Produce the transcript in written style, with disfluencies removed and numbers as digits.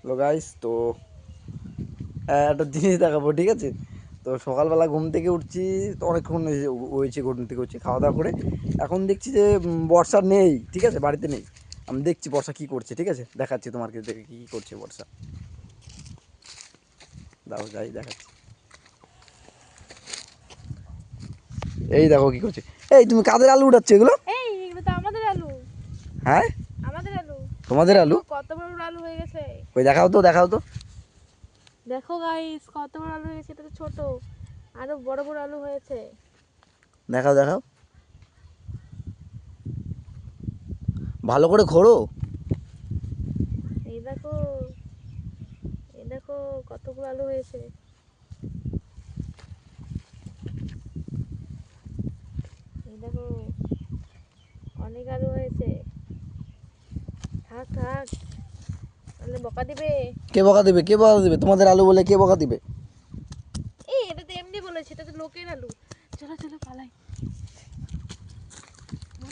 Hello guys, তো একটা জিনিস দেখাবো, ঠিক আছে? তো সকালবেলা ঘুম থেকে উঠছি, তো অনেকক্ষণ হয়েছে ঘুম থেকে উঠছি, খাওয়া দাওয়া করে এখন দেখছি যে বর্ষা নেই, ঠিক আছে, বাড়িতে নেই। আমি দেখছি বর্ষা কী করছে, ঠিক আছে, দেখাচ্ছি তোমাকে দেখে কী করছে বর্ষা। দাও যাই দেখাচ্ছি। এই দেখো কী করছে। এই তুমি কাদের আলু উঠাচ্ছ এগুলো? এই এগুলো তো আমাদের আলু। হ্যাঁ, আমাদের আলু। তোমাদের আলু? কত বড় আলু হয়ে গেছে। ওই দেখাও তো, দেখাও তো। দেখো গাইস, কত বড় আলু হয়েছে। এটা তো ছোট, আরো বড় বড় আলু হয়েছে। দেখাও দেখাও, ভালো করে খোঁড়ো। এই দেখো, এই দেখো কতগুলো আলু হয়েছে। এই দেখো অনেক আলু হয়েছে। থাক থাক, তাহলে বকা দিবে। কে বকা দিবে? কে বকা দিবে? তোমাদের আলু বলে কে বকা দিবে? এই এটা তো এমনি বলেছে, এটা তো লোকের আলু। চলো চলো পালাই।